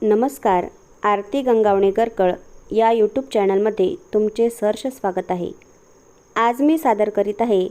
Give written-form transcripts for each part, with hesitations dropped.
नमस्कार. आरती गंगावणे गरकळ या यूट्यूब चॅनलमध्ये तुमचे सहर्ष स्वागत आहे. आज मी सादर करीत आहे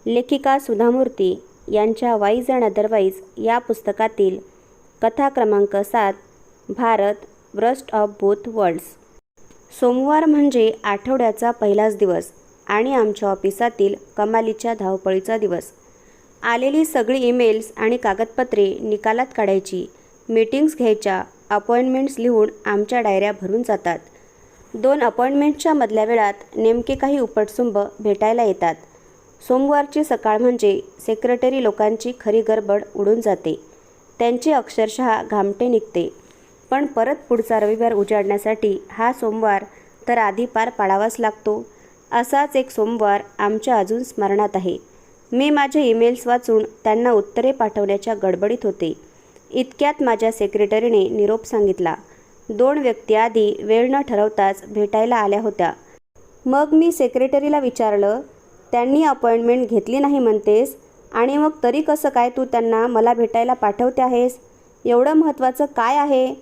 लेखिका सुधा मूर्ती यांच्या वाईज अँड अदरवाईज या पुस्तकातील कथा क्रमांक 7 Bharat worst of both worlds. सोमवार म्हणजे आठवड्याचा पहिलाच दिवस आणि आमच्या ऑफिसातील कमालीच्या धावपळीचा दिवस. आलेली सगळी ईमेल्स आणि कागदपत्रे निकालात काढायची, मीटिंग्स घ्यायच्या, अपॉइंटमेंट्स लिहून आमच्या डायऱ्या भरून जातात. 2 अपॉइंटमेंटच्या मधल्या वेळात नेमके काही उपटसुंब भेटायला येतात. सोमवारची सकाळ म्हणजे सेक्रेटरी लोकांची खरी गडबड उडून जाते. त्यांचे अक्षरशः घामटे निघते. पण परत पुढचा रविवार उजाडण्यासाठी हा सोमवार तर आधी पार पाडावाच लागतो. असाच एक सोमवार आमच्या अजून स्मरणात आहे. मी माझे ईमेल्स वाचून त्यांना उत्तरे पाठवण्याच्या गडबडीत होते. इतक्यात माझ्या सेक्रेटरीने निरोप सांगितला. 2 व्यक्ती आधी वेळ न ठरवताच भेटायला आल्या होत्या. मग मी सेक्रेटरीला विचारलं, त्यांनी अपॉइंटमेंट घेतली नाही म्हणतेस आणि मग तरी कसं काय तू त्यांना मला भेटायला पाठवते आहेस? एवढं महत्त्वाचं काय आहे?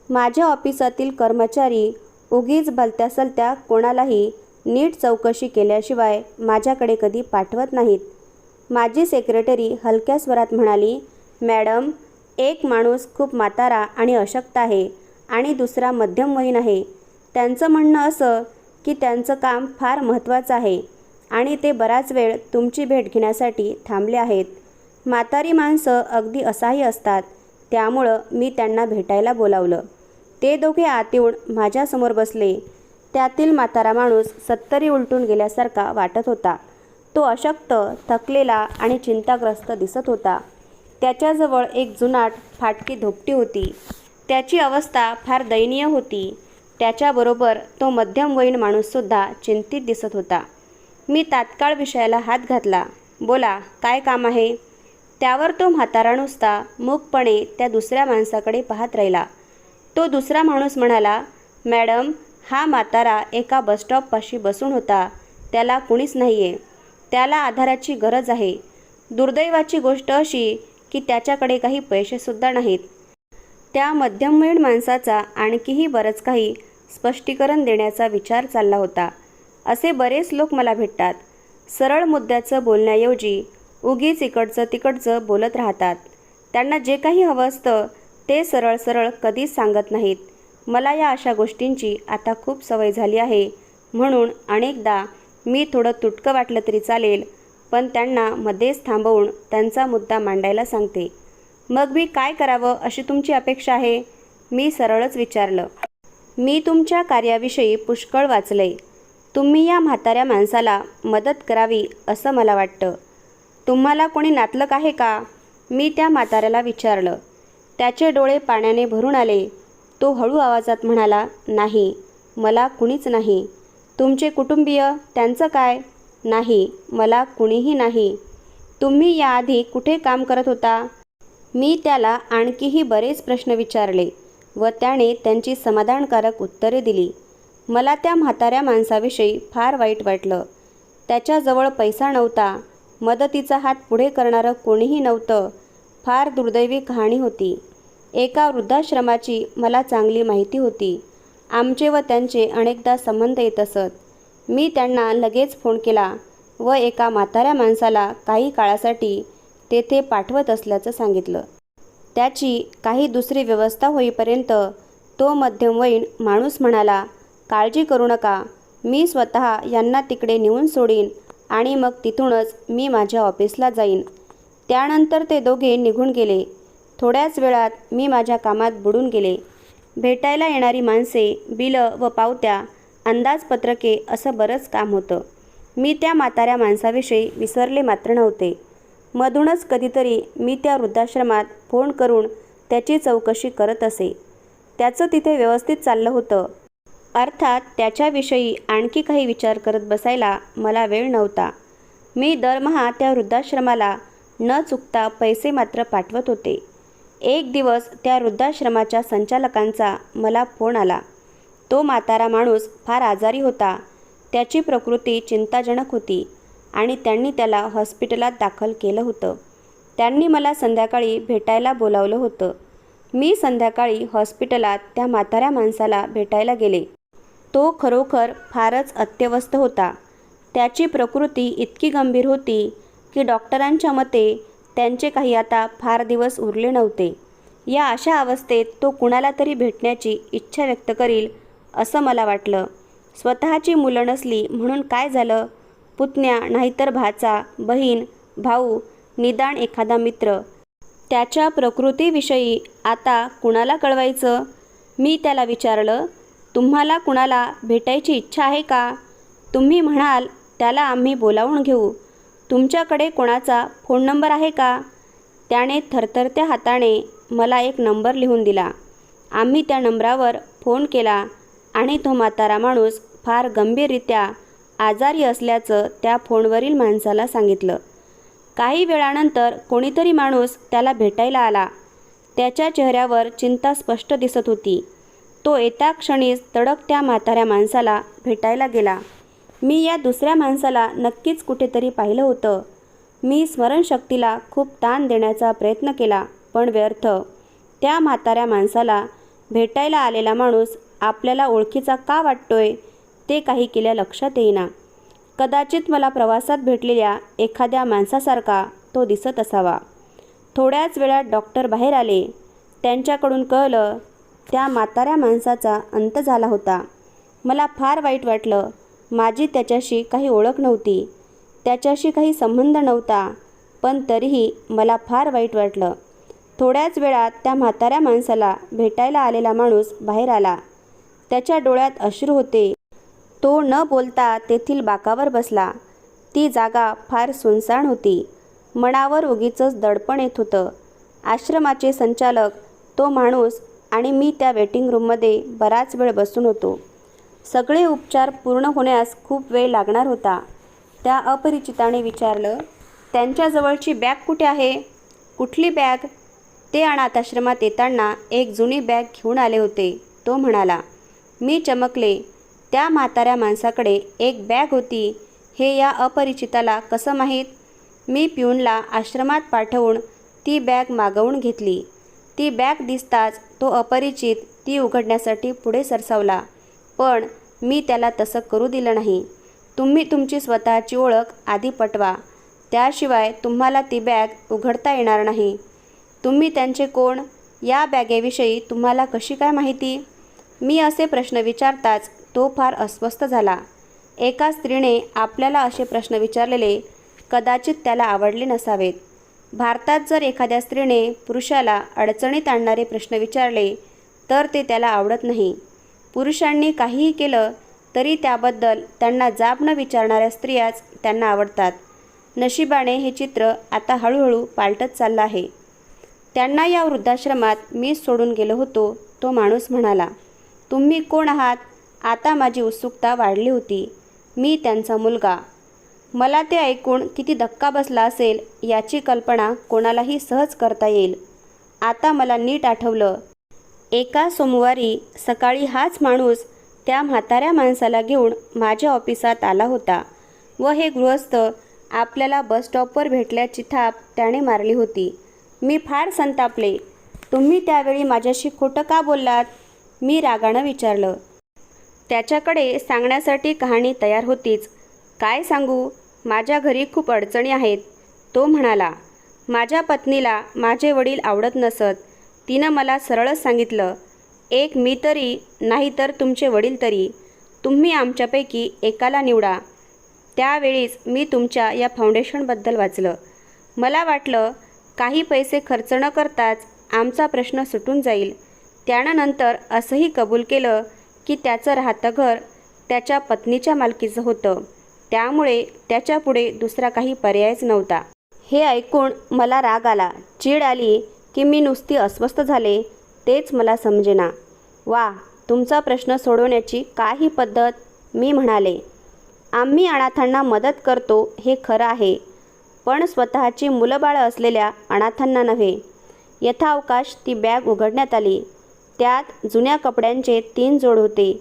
माझ्या ऑफिसातील कर्मचारी उगीच भलत्या सलत्या कोणालाही नीट चौकशी केल्याशिवाय माझ्याकडे कधी पाठवत नाहीत. माझी सेक्रेटरी हलक्या स्वरात म्हणाली, मॅडम, एक माणूस खूप म्हातारा आणि अशक्त आहे आणि दुसरा मध्यमवयीन आहे. त्यांचं म्हणणं असं की त्यांचं काम फार महत्त्वाचं आहे आणि ते बराच वेळ तुमची भेट घेण्यासाठी थांबले आहेत. म्हातारी माणसं अगदी असहाय्य असतात, त्यामुळं मी त्यांना भेटायला बोलावलं. ते दोघे आत येऊन माझ्यासमोर बसले. त्यातील म्हातारा माणूस 70 उलटून गेल्यासारखा वाटत होता. तो अशक्त, थकलेला आणि चिंताग्रस्त दिसत होता. त्याच्याजवळ एक जुनाट फाटकी धोपटी होती. त्याची अवस्था फार दयनीय होती. त्याच्याबरोबर तो मध्यमवयीन माणूससुद्धा चिंतित दिसत होता. मी तात्काळ विषयाला हात घातला. बोला, काय काम आहे? त्यावर तो म्हातारा नुसता मूकपणे त्या दुसऱ्या माणसाकडे पाहत राहिला. तो दुसरा माणूस म्हणाला, मॅडम, हा म्हातारा एका बसस्टॉपपाशी बसून होता. त्याला कुणीच नाही आहे. त्याला आधाराची गरज आहे. दुर्दैवाची गोष्ट अशी की त्याच्याकडे काही पैसेसुद्धा नाहीत. त्या मध्यमवयीन माणसाचा आणखीही बरंच काही स्पष्टीकरण देण्याचा विचार चालला होता. असे बरेच लोक मला भेटतात. सरळ मुद्द्याचं बोलण्याऐवजी उगीच इकडचं तिकडचं बोलत राहतात. त्यांना जे काही हवं असतं ते सरळ सरळ कधीच सांगत नाहीत. मला या अशा गोष्टींची आता खूप सवय झाली आहे. म्हणून अनेकदा मी थोडं तुटकं वाटलं तरी चालेल, पण त्यांना मध्येच थांबवून त्यांचा मुद्दा मांडायला सांगते. मग मी काय करावं अशी तुमची अपेक्षा आहे? मी सरळच विचारलं. मी तुमच्या कार्याविषयी पुष्कळ वाचलंय. तुम्ही या म्हाताऱ्या माणसाला मदत करावी असं मला वाटतं. तुम्हाला कोणी नातलग आहे का? मी त्या म्हाताऱ्याला विचारलं. त्याचे डोळे पाण्याने भरून आले. तो हळू आवाजात म्हणाला, नाही, मला कुणीच नाही. तुमचे कुटुंबीय, त्यांचं काय? नाही, मला कुणीही नाही. तुम्ही याआधी कुठे काम करत होता? मी त्याला आणखीही बरेच प्रश्न विचारले व त्याने त्यांची समाधानकारक उत्तरे दिली. मला त्या म्हाताऱ्या माणसाविषयी फार वाईट वाटलं. त्याच्याजवळ पैसा नव्हता. मदतीचा हात पुढे करणारं कोणीही नव्हतं. फार दुर्दैवी कहाणी होती. एका वृद्धाश्रमाची मला चांगली माहिती होती. आमचे व त्यांचे अनेकदा संबंध येत असत. मी त्यांना लगेच फोन केला व एका म्हाताऱ्या माणसाला काही काळासाठी तेथे पाठवत असल्याचं सांगितलं. त्याची काही दुसरी व्यवस्था होईपर्यंत तो मध्यमवयीन माणूस म्हणाला, काळजी करू नका, मी स्वतः यांना तिकडे नेऊन सोडीन आणि मग तिथूनच मी माझ्या ऑफिसला जाईन. त्यानंतर ते दोघे निघून गेले. थोड्याच वेळात मी माझ्या कामात बुडून गेले. भेटायला येणारी माणसे, बिलं व पावत्या, अंदाजपत्रके असं बरंच काम होतं. मी त्या म्हाताऱ्या माणसाविषयी विसरले मात्र नव्हते. मधूनच कधीतरी मी त्या वृद्धाश्रमात फोन करून त्याची चौकशी करत असे. त्याचं तिथे व्यवस्थित चाललं होतं. अर्थात त्याच्याविषयी आणखी काही विचार करत बसायला मला वेळ नव्हता. मी दरमहा त्या वृद्धाश्रमाला न चुकता पैसे मात्र पाठवत होते. एक दिवस त्या वृद्धाश्रमाच्या संचालकांचा मला फोन आला. तो म्हातारा माणूस फार आजारी होता. त्याची प्रकृती चिंताजनक होती आणि त्यांनी त्याला हॉस्पिटलात दाखल केलं होतं. त्यांनी मला संध्याकाळी भेटायला बोलावलं होतं. मी संध्याकाळी हॉस्पिटलात त्या म्हाताऱ्या माणसाला भेटायला गेले. तो खरोखर फारच अत्यवस्थ होता. त्याची प्रकृती इतकी गंभीर होती की डॉक्टरांच्या मते त्यांचे काही आता फार दिवस उरले नव्हते. या अशा अवस्थेत तो कुणाला तरी भेटण्याची इच्छा व्यक्त करील असं मला वाटलं. स्वतःची मुलं नसली म्हणून काय झालं, पुतण्या नाहीतर भाचा, बहीण, भाऊ, निदान एखादा मित्र. त्याच्या प्रकृतीविषयी आता कुणाला कळवायचं? मी त्याला विचारलं, तुम्हाला कुणाला भेटायची इच्छा आहे का? तुम्ही म्हणाल त्याला आम्ही बोलावून घेऊ. तुमच्याकडे कोणाचा फोन नंबर आहे का? त्याने थरथरत्या हाताने मला एक नंबर लिहून दिला. आम्ही त्या नंबरावर फोन केला आणि तो म्हातारा माणूस फार गंभीररित्या आजारी असल्याचं त्या फोनवरील माणसाला सांगितलं. काही वेळानंतर कोणीतरी माणूस त्याला भेटायला आला. त्याच्या चेहऱ्यावर चिंता स्पष्ट दिसत होती. तो येता क्षणीच तडक त्या म्हाताऱ्या माणसाला भेटायला गेला. मी या दुसऱ्या माणसाला नक्कीच कुठेतरी पाहिलं होतं. मी स्मरणशक्तीला खूप ताण देण्याचा प्रयत्न केला, पण व्यर्थ. त्या म्हाताऱ्या माणसाला भेटायला आलेला माणूस आपल्याला ओळखीचा का वाटतोय ते काही केल्या लक्षात येईना. कदाचित मला प्रवासात भेटलेल्या एखाद्या माणसासारखा तो दिसत असावा. थोड्याच वेळात डॉक्टर बाहेर आले. त्यांच्याकडून कळलं त्या म्हाताऱ्या माणसाचा अंत झाला होता. मला फार वाईट वाटलं. माझी त्याच्याशी काही ओळख नव्हती, त्याच्याशी काही संबंध नव्हता, पण तरीही मला फार वाईट वाटलं. थोड्याच वेळात त्या म्हाताऱ्या माणसाला भेटायला आलेला माणूस बाहेर आला. त्याच्या डोळ्यात अश्रू होते. तो न बोलता तेथील बाकावर बसला. ती जागा फार सुनसान होती. मनावर उगीचच दडपण येत होतं. आश्रमाचे संचालक, तो माणूस आणि मी त्या वेटिंग रूममध्ये बराच वेळ बसून होतो. सगळे उपचार पूर्ण होण्यास खूप वेळ लागणार होता. त्या अपरिचिताने विचारलं, त्यांच्याजवळची बॅग कुठे आहे? कुठली बॅग? ते अनाथाश्रमात येताना एक जुनी बॅग घेऊन आले होते, तो म्हणाला. मी चमकले. त्या म्हाताऱ्या माणसाकडे एक बॅग होती हे या अपरिचिताला कसं माहीत? मी पिऊनला आश्रमात पाठवून ती बॅग मागवून घेतली. ती बॅग दिसताच तो अपरिचित ती उघडण्यासाठी पुढे सरसावला, पण मी त्याला तसं करू दिलं नाही. तुम्ही तुमची स्वतःची ओळख आधी पटवा, त्याशिवाय तुम्हाला ती बॅग उघडता येणार नाही. तुम्ही त्यांचे कोण? या बॅगेविषयी तुम्हाला कशी काय माहिती? मी असे प्रश्न विचारताच तो फार अस्वस्थ झाला. एका स्त्रीने आपल्याला असे प्रश्न विचारलेले कदाचित त्याला आवडले नसावेत. भारतात जर एखाद्या स्त्रीने पुरुषाला अडचणीत आणणारे प्रश्न विचारले तर ते त्याला आवडत नाही. पुरुषांनी काहीही केलं तरी त्याबद्दल त्यांना जाब न विचारणाऱ्या स्त्रियाच त्यांना आवडतात. नशिबाने हे चित्र आता हळूहळू पालटत चाललं आहे. त्यांना या वृद्धाश्रमात मीच सोडून गेलो होतो, तो माणूस म्हणाला. तुम्ही कोण आहात? आता माझी उत्सुकता वाढली होती. मी त्यांचा मुलगा. मला ते ऐकून किती धक्का बसला असेल याची कल्पना कोणालाही सहज करता येईल. आता मला नीट आठवलं. एका सोमवारी सकाळी हाच माणूस त्या म्हाताऱ्या माणसाला घेऊन माझ्या ऑफिसात आला होता व हे गृहस्थ आपल्याला बस स्टॉपवर भेटल्याची थाप त्याने मारली होती. मी फार संतापले. तुम्ही त्यावेळी माझ्याशी खोटं का बोललात? मी रागानं विचारलं. त्याच्याकडे सांगण्यासाठी कहाणी तयार होतीच. काय सांगू? माझ्या घरी खूप अडचणी आहेत, तो म्हणाला. माझ्या पत्नीला माझे वडील आवडत नसत. तिनं मला सरळच सांगितलं, एक मी तरी नाही तर तुमचे वडील तरी. तुम्ही आमच्यापैकी एकाला निवडा. त्यावेळीच मी तुमच्या या फाउंडेशनबद्दल वाचलं. मला वाटलं काही पैसे खर्च न करताच आमचा प्रश्न सुटून जाईल. त्यानं नंतर असंही कबूल केलं की त्याचं राहतं घर त्याच्या पत्नीच्या मालकीचं होतं, त्यामुळे त्याच्यापुढे दुसरा काही पर्यायच नव्हता. हे ऐकून मला राग आला, चीड आली की मी नुसती अस्वस्थ झाले तेच मला समजेना. वा, तुमचा प्रश्न सोडवण्याची काही पद्धत, मी म्हणाले. आम्ही अनाथांना मदत करतो हे खरं आहे, पण स्वतःची मुलंबाळं असलेल्या अनाथांना नव्हे. यथावकाश ती बॅग उघडण्यात आली. त्यात जुन्या कपड्यांचे 3 जोड होते,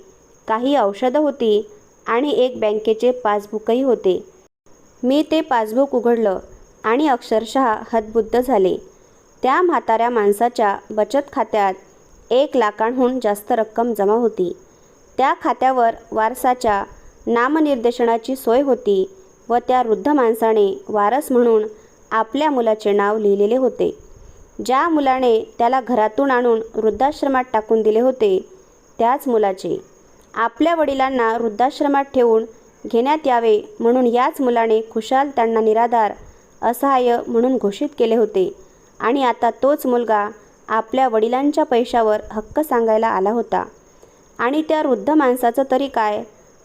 काही औषधं होती आणि एक बँकेचे पासबुकही होते. मी ते पासबुक उघडलं आणि अक्षरशः हतबुद्ध झाले. त्या म्हाताऱ्या माणसाच्या बचत खात्यात 1 लाखांहून जास्त रक्कम जमा होती. त्या खात्यावर वारसाच्या नामनिर्देशनाची सोय होती व त्या वृद्ध माणसाने वारस म्हणून आपल्या मुलाचे नाव लिहिलेले होते. ज्या मुलाने त्याला घरातून आणून वृद्धाश्रमात टाकून दिले होते त्याच मुलाचे आपल्या वडिलांना वृद्धाश्रमात ठेवून घेण्यात यावे म्हणून याच मुलाने खुशाल त्यांना निराधार असहाय्य म्हणून घोषित केले होते. आणि आता तोच मुलगा आपल्या वडिलांच्या पैशावर हक्क सांगायला आला होता. आणि त्या वृद्ध माणसाचं तरी काय,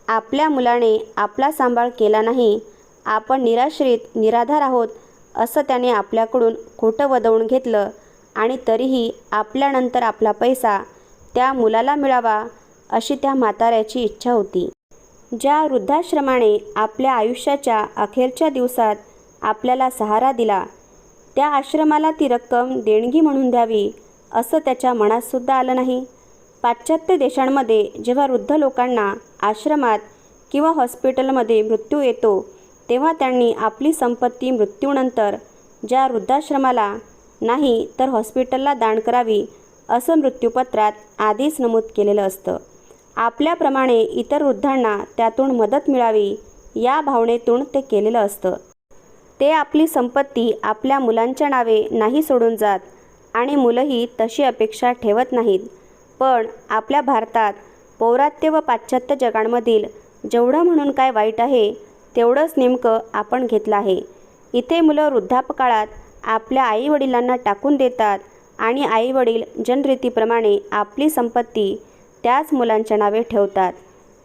आपल्या मुलाने आपला सांभाळ केला नाही, आपण निराश्रित निराधार आहोत असं त्याने आपल्याकडून खोटं वदवून घेतलं आणि तरीही आपल्यानंतर आपला पैसा त्या मुलाला मिळावा अशी त्या म्हाताऱ्याची इच्छा होती. ज्या वृद्धाश्रमाने आपल्या आयुष्याच्या अखेरच्या दिवसात आपल्याला सहारा दिला त्या आश्रमाला ती रक्कम देणगी म्हणून द्यावी असं त्याच्या मनातसुद्धा आलं नाही. पाश्चात्य देशांमध्ये जेव्हा वृद्ध लोकांना आश्रमात किंवा हॉस्पिटलमध्ये मृत्यू येतो तेव्हा त्यांनी आपली संपत्ती मृत्यूनंतर ज्या वृद्धाश्रमाला नाही तर हॉस्पिटलला दान करावी असं मृत्यूपत्रात आधीच नमूद केलेलं असतं. आपल्याप्रमाणे इतर वृद्धांना त्यातून मदत मिळावी या भावनेतून ते केलेलं असतं. ते आपली संपत्ती आपल्या मुलांच्या नावे नाही सोडून जात आणि मुलंही तशी अपेक्षा ठेवत नाहीत. पण आपल्या भारतात पौरात्य व पाश्चात्य जगांमधील जेवढं म्हणून काय वाईट आहे तेवढंच नेमकं आपण घेतलं आहे. इथे मुलं वृद्धापकाळात आपल्या आईवडिलांना टाकून देतात आणि आईवडील जनरीतीप्रमाणे आपली संपत्ती त्याच मुलांच्या नावे ठेवतात.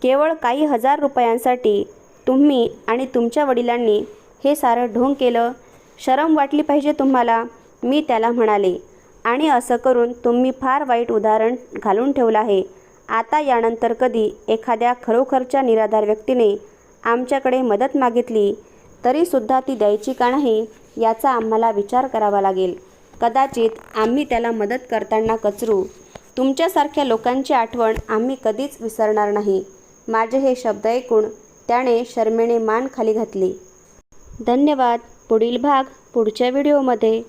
केवळ काही हजार रुपयांसाठी तुम्ही आणि तुमच्या वडिलांनी हे सारं ढोंग केलं. शरम वाटली पाहिजे तुम्हाला, मी त्याला म्हणाले. आणि असं करून तुम्ही फार वाईट उदाहरण घालून ठेवलं आहे. आता यानंतर कधी एखाद्या खरोखरच्या निराधार व्यक्तीने आमच्याकडे मदत मागितली तरीसुद्धा ती द्यायची का नाही याचा आम्हाला विचार करावा लागेल. कदाचित आम्ही त्याला मदत करताना कचरू. तुमच्यासारख्या लोकांची आठवण आम्ही कधीच विसरणार नाही. माझे हे शब्द ऐकून त्याने शरमेने मान खाली घातली. धन्यवाद. पुढील भाग पुढच्या व्हिडिओमध्ये.